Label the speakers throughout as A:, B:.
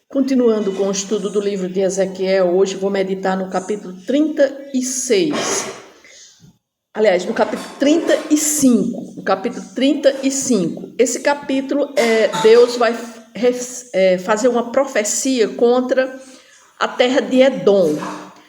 A: Continuando com o estudo do livro de Ezequiel, hoje vou meditar no capítulo 36. Aliás, no capítulo 35. No capítulo 35. Esse capítulo, Deus vai fazer uma profecia contra a terra de Edom.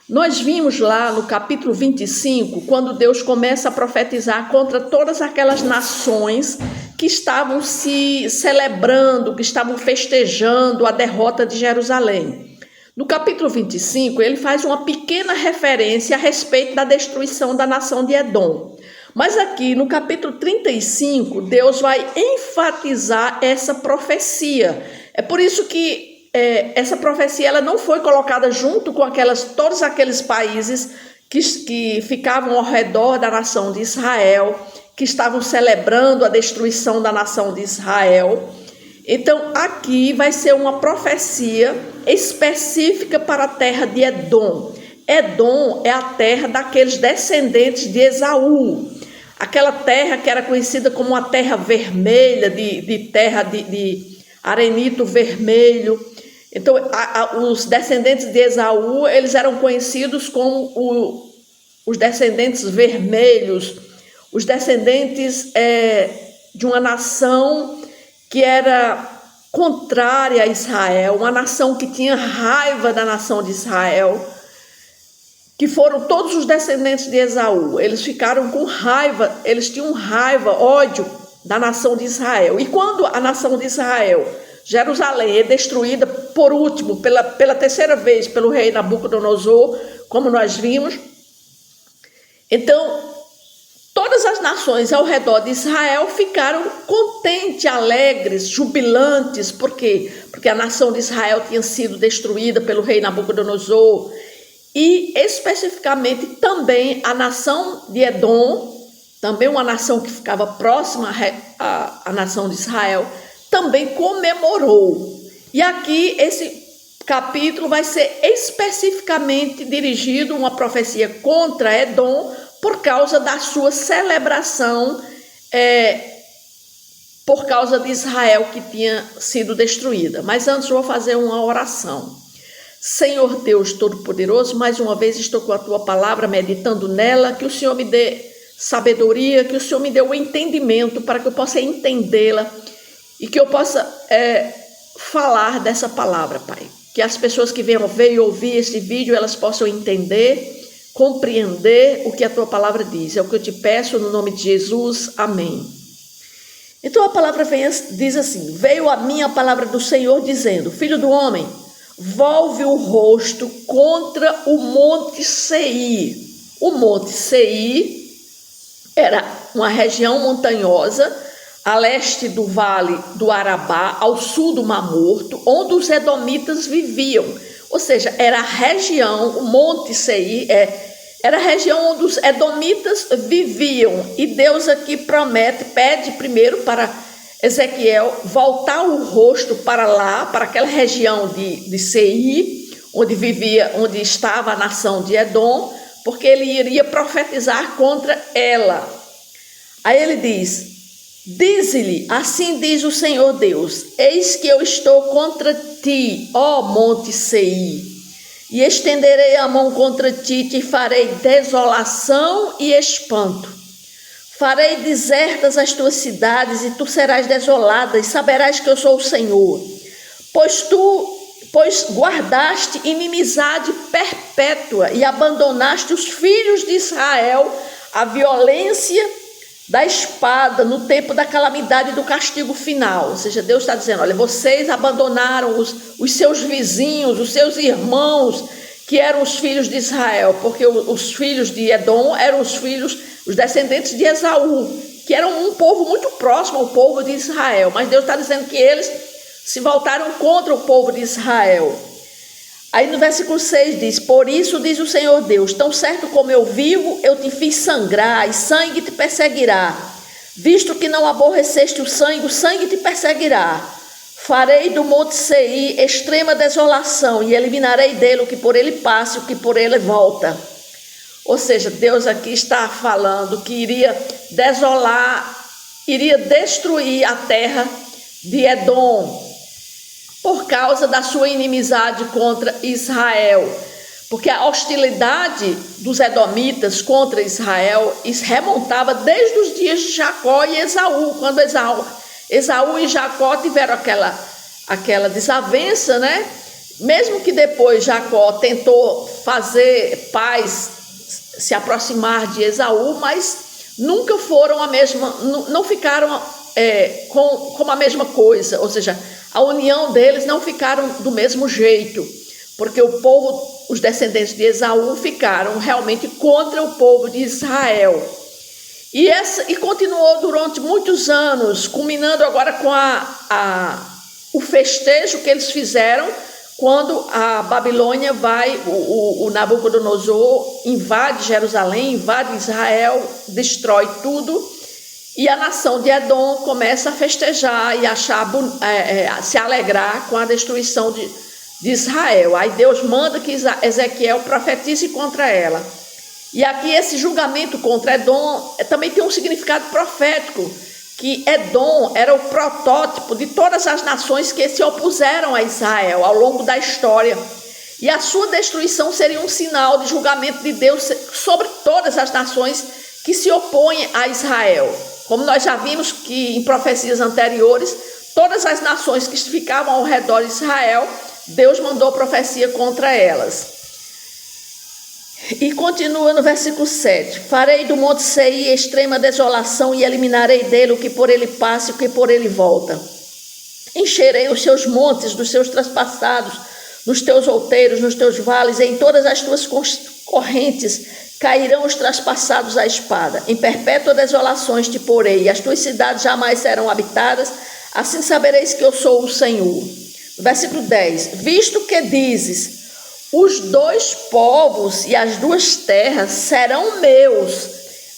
A: Nós vimos lá no capítulo 25, quando Deus começa a profetizar contra todas aquelas nações que estavam se celebrando, que estavam festejando a derrota de Jerusalém. No capítulo 25, ele faz uma pequena referência a respeito da destruição da nação de Edom. Mas aqui no capítulo 35, Deus vai enfatizar essa profecia. É por isso que essa profecia ela não foi colocada junto com todos aqueles países que ficavam ao redor da nação de Israel, que estavam celebrando a destruição da nação de Israel. Então, aqui vai ser uma profecia específica para a terra de Edom. Edom é a terra daqueles descendentes de Esaú. Aquela terra que era conhecida como a terra vermelha, de terra de arenito vermelho. Então, os descendentes de Esaú, eles eram conhecidos como os descendentes vermelhos, os descendentes de uma nação que era contrária a Israel, uma nação que tinha raiva da nação de Israel, que foram todos os descendentes de Esaú. Eles ficaram com raiva, eles tinham raiva, ódio da nação de Israel. E quando a nação de Israel, Jerusalém, é destruída por último, pela terceira vez, pelo rei Nabucodonosor, como nós vimos, então todas as nações ao redor de Israel ficaram contentes, alegres, jubilantes. Por quê? Porque a nação de Israel tinha sido destruída pelo rei Nabucodonosor. E especificamente também a nação de Edom, também uma nação que ficava próxima à nação de Israel, também comemorou. E aqui esse capítulo vai ser especificamente dirigido uma profecia contra Edom, por causa da sua celebração, por causa de Israel que tinha sido destruída. Mas antes eu vou fazer uma oração. Senhor Deus Todo-Poderoso, mais uma vez estou com a Tua palavra, meditando nela, que o Senhor me dê sabedoria, que o Senhor me dê o entendimento para que eu possa entendê-la e que eu possa falar dessa palavra, Pai. Que as pessoas que venham ver e ouvir esse vídeo, elas possam entender, compreender o que a Tua palavra diz. É o que eu te peço no nome de Jesus. Amém. Então a palavra diz assim: veio a mim a palavra do Senhor dizendo: filho do homem, volve o rosto contra o monte Seir. O monte Seir era uma região montanhosa a leste do vale do Arabá, ao sul do Mar Morto, onde os edomitas viviam. Ou seja, era a região, o monte Seir, era a região onde os edomitas viviam. E Deus aqui pede primeiro para Ezequiel voltar o rosto para lá, para aquela região de Seir, onde estava a nação de Edom, porque ele iria profetizar contra ela. Aí ele diz: dize-lhe, assim diz o Senhor Deus: eis que eu estou contra ti, ó monte Seir, e estenderei a mão contra ti, te farei desolação e espanto. Farei desertas as tuas cidades, e tu serás desolada, e saberás que eu sou o Senhor. Pois guardaste inimizade perpétua, e abandonaste os filhos de Israel à violência da espada no tempo da calamidade e do castigo final. Ou seja, Deus está dizendo: olha, vocês abandonaram os seus vizinhos, os seus irmãos, que eram os filhos de Israel, porque os filhos de Edom eram os descendentes de Esaú, que eram um povo muito próximo ao povo de Israel. Mas Deus está dizendo que eles se voltaram contra o povo de Israel. Aí no versículo 6 diz: por isso diz o Senhor Deus, tão certo como eu vivo, eu te fiz sangrar, e sangue te perseguirá. Visto que não aborreceste o sangue te perseguirá. Farei do monte Seir extrema desolação, e eliminarei dele o que por ele passa e o que por ele volta. Ou seja, Deus aqui está falando que iria desolar, iria destruir a terra de Edom. por causa da sua inimizade contra Israel. Porque a hostilidade dos edomitas contra Israel remontava desde os dias de Jacó e Esaú, quando Esaú e Jacó tiveram aquela desavença, né? Mesmo que depois Jacó tentou fazer paz, se aproximar de Esaú, mas nunca foram a mesma, não ficaram como a mesma coisa, ou seja, a união deles não ficaram do mesmo jeito, porque o povo, os descendentes de Esaú, ficaram realmente contra o povo de Israel. E continuou durante muitos anos, culminando agora com o festejo que eles fizeram quando a Babilônia o Nabucodonosor invade Jerusalém, invade Israel, destrói tudo, e a nação de Edom começa a festejar e se alegrar com a destruição de Israel. Aí Deus manda que Ezequiel profetize contra ela. E aqui esse julgamento contra Edom também tem um significado profético, que Edom era o protótipo de todas as nações que se opuseram a Israel ao longo da história. E a sua destruição seria um sinal de julgamento de Deus sobre todas as nações que se opõem a Israel. Como nós já vimos que em profecias anteriores, todas as nações que ficavam ao redor de Israel, Deus mandou profecia contra elas. E continua no versículo 7. Farei do monte Seir extrema desolação e eliminarei dele o que por ele passa e o que por ele volta. Encherei os seus montes dos seus traspassados, nos teus outeiros, nos teus vales, e em todas as tuas correntes cairão os traspassados à espada. Em perpétua desolações te porei, e as tuas cidades jamais serão habitadas, assim sabereis que eu sou o Senhor. Versículo 10. Visto que dizes, os dois povos e as duas terras serão meus.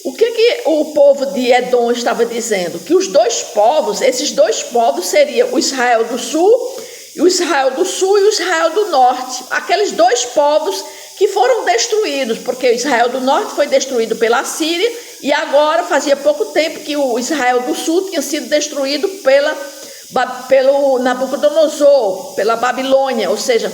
A: O que o povo de Edom estava dizendo? Que os dois povos, esses dois povos seriam o Israel do Sul e o Israel do Norte. Aqueles dois povos que foram destruídos, porque o Israel do Norte foi destruído pela Síria e agora fazia pouco tempo que o Israel do Sul tinha sido destruído pelo Nabucodonosor, pela Babilônia, ou seja,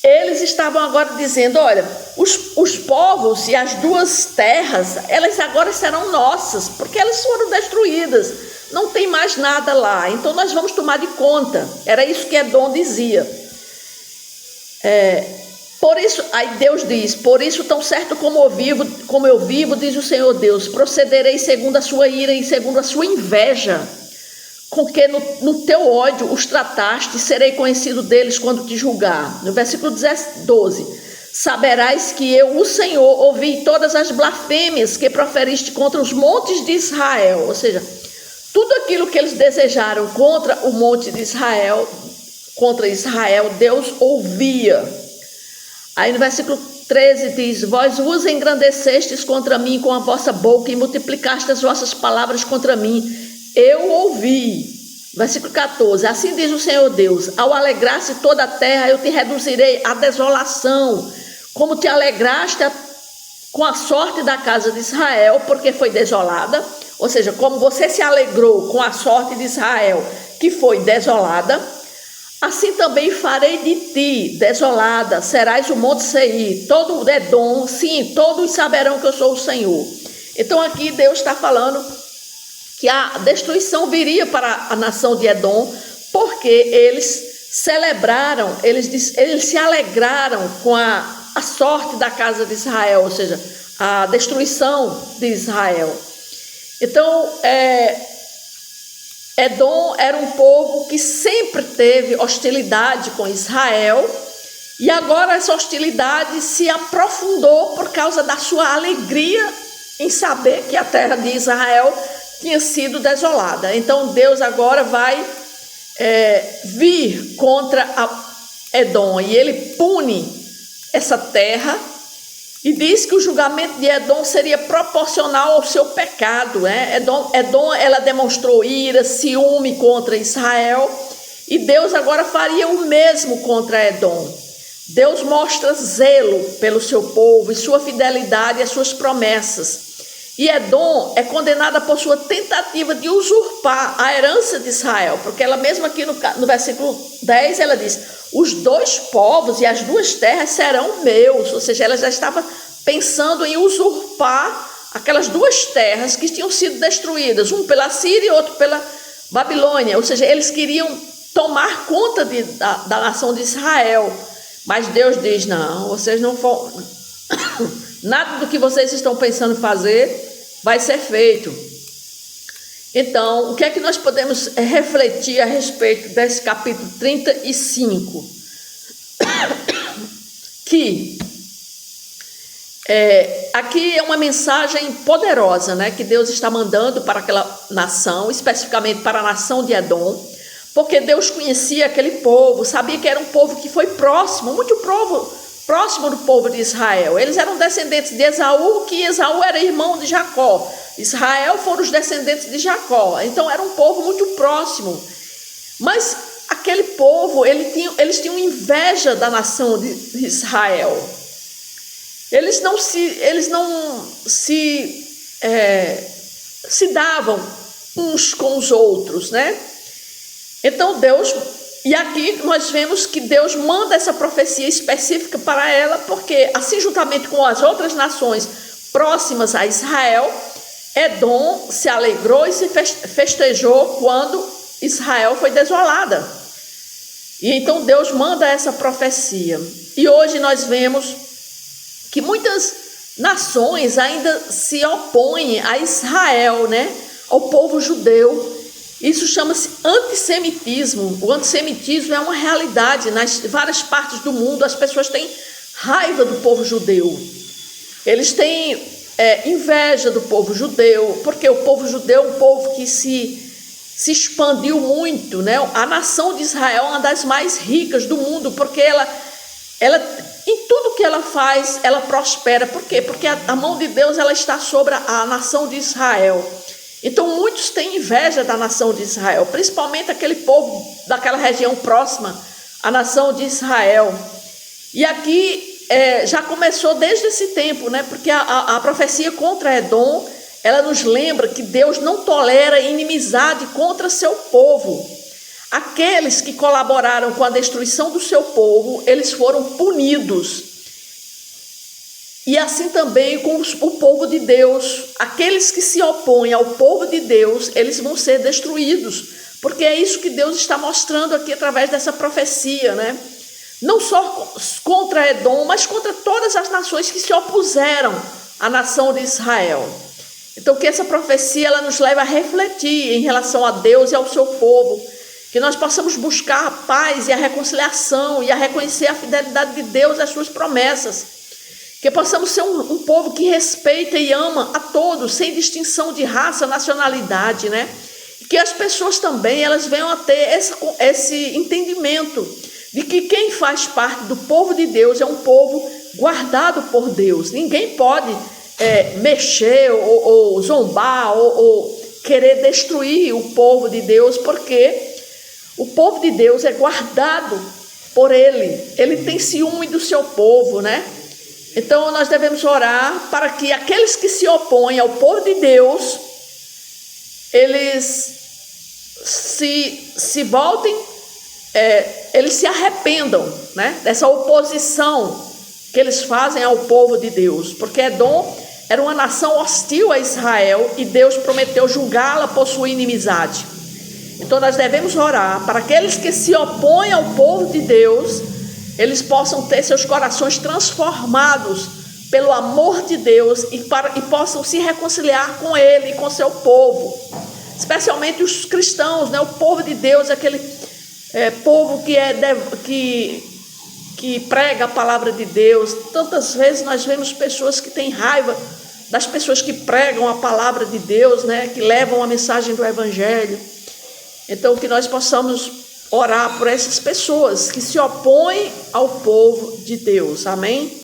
A: eles estavam agora dizendo, olha, os povos e as duas terras, elas agora serão nossas, porque elas foram destruídas, não tem mais nada lá, então nós vamos tomar de conta. Era isso que Edom dizia. Por isso, aí Deus diz, por isso tão certo como eu vivo, diz o Senhor Deus, procederei segundo a sua ira e segundo a sua inveja, com que no teu ódio os trataste, serei conhecido deles quando te julgar. No versículo 12, saberás que eu, o Senhor, ouvi todas as blasfêmias que proferiste contra os montes de Israel, ou seja, tudo aquilo que eles desejaram contra o monte de Israel, contra Israel, Deus ouvia. Aí no versículo 13 diz, vós vos engrandecestes contra mim com a vossa boca e multiplicaste as vossas palavras contra mim, eu ouvi. Versículo 14, assim diz o Senhor Deus, ao alegrar-se toda a terra, eu te reduzirei à desolação, como te alegraste com a sorte da casa de Israel, porque foi desolada, ou seja, como você se alegrou com a sorte de Israel, que foi desolada, assim também farei de ti desolada, serás o monte Seir, todo o Edom, sim, todos saberão que eu sou o Senhor. Então aqui Deus está falando que a destruição viria para a nação de Edom, porque eles celebraram, eles se alegraram com a sorte da casa de Israel, ou seja, a destruição de Israel. Então, Edom era um povo que sempre teve hostilidade com Israel, e agora essa hostilidade se aprofundou por causa da sua alegria em saber que a terra de Israel tinha sido desolada. Então Deus agora vai vir contra Edom, e ele pune essa terra e diz que o julgamento de Edom seria proporcional ao seu pecado, né? Edom ela demonstrou ira, ciúme contra Israel, e Deus agora faria o mesmo contra Edom. Deus mostra zelo pelo seu povo e sua fidelidade às suas promessas. E Edom é condenada por sua tentativa de usurpar a herança de Israel, porque ela mesma aqui no versículo 10, ela diz: os dois povos e as duas terras serão meus. Ou seja, ela já estava pensando em usurpar aquelas duas terras que tinham sido destruídas, um pela Síria e outro pela Babilônia. Ou seja, eles queriam tomar conta da nação de Israel. Mas Deus diz: não, vocês não vão... nada do que vocês estão pensando fazer vai ser feito. Então, o que é que nós podemos refletir a respeito desse capítulo 35? Que aqui é uma mensagem poderosa, né, que Deus está mandando para aquela nação, especificamente para a nação de Edom, porque Deus conhecia aquele povo, sabia que era um povo que foi próximo, muito próximo do povo de Israel. Eles eram descendentes de Esaú, que Esaú era irmão de Jacó. Israel foram os descendentes de Jacó. Então era um povo muito próximo. Mas aquele povo, eles tinham inveja da nação de Israel. Eles não se davam uns com os outros, né? Então Deus... E aqui nós vemos que Deus manda essa profecia específica para ela, porque assim, juntamente com as outras nações próximas a Israel, Edom se alegrou e se festejou quando Israel foi desolada. E então Deus manda essa profecia. E hoje nós vemos que muitas nações ainda se opõem a Israel, né? Ao povo judeu. Isso chama-se antissemitismo. O antissemitismo é uma realidade. Nas várias partes do mundo, as pessoas têm raiva do povo judeu. Eles têm inveja do povo judeu, porque o povo judeu é um povo que se expandiu muito, né? A nação de Israel é uma das mais ricas do mundo, porque ela em tudo que ela faz, ela prospera. Por quê? Porque a mão de Deus ela está sobre a nação de Israel. Então muitos têm inveja da nação de Israel, principalmente aquele povo daquela região próxima à nação de Israel. E aqui já começou desde esse tempo, né? Porque a profecia contra Edom, ela nos lembra que Deus não tolera inimizade contra seu povo. Aqueles que colaboraram com a destruição do seu povo, eles foram punidos. E assim também com o povo de Deus. Aqueles que se opõem ao povo de Deus, eles vão ser destruídos. Porque é isso que Deus está mostrando aqui através dessa profecia, né? Não só contra Edom, mas contra todas as nações que se opuseram à nação de Israel. Então que essa profecia ela nos leva a refletir em relação a Deus e ao seu povo. Que nós possamos buscar a paz e a reconciliação e a reconhecer a fidelidade de Deus e as suas promessas. Que possamos ser um povo que respeita e ama a todos, sem distinção de raça, nacionalidade, né? E que as pessoas também, elas venham a ter esse entendimento de que quem faz parte do povo de Deus é um povo guardado por Deus. Ninguém pode mexer ou zombar ou querer destruir o povo de Deus, porque o povo de Deus é guardado por Ele. Ele tem ciúme do seu povo, né? Então nós devemos orar para que aqueles que se opõem ao povo de Deus, eles se voltem, eles se arrependam, né, dessa oposição que eles fazem ao povo de Deus. Porque Edom era uma nação hostil a Israel e Deus prometeu julgá-la por sua inimizade. Então nós devemos orar para aqueles que se opõem ao povo de Deus, eles possam ter seus corações transformados pelo amor de Deus e possam se reconciliar com Ele e com seu povo, especialmente os cristãos, né? O povo de Deus é aquele povo que prega a palavra de Deus. Tantas vezes nós vemos pessoas que têm raiva das pessoas que pregam a palavra de Deus, né? Que levam a mensagem do Evangelho. Então que nós possamos orar por essas pessoas que se opõem ao povo de Deus. Amém?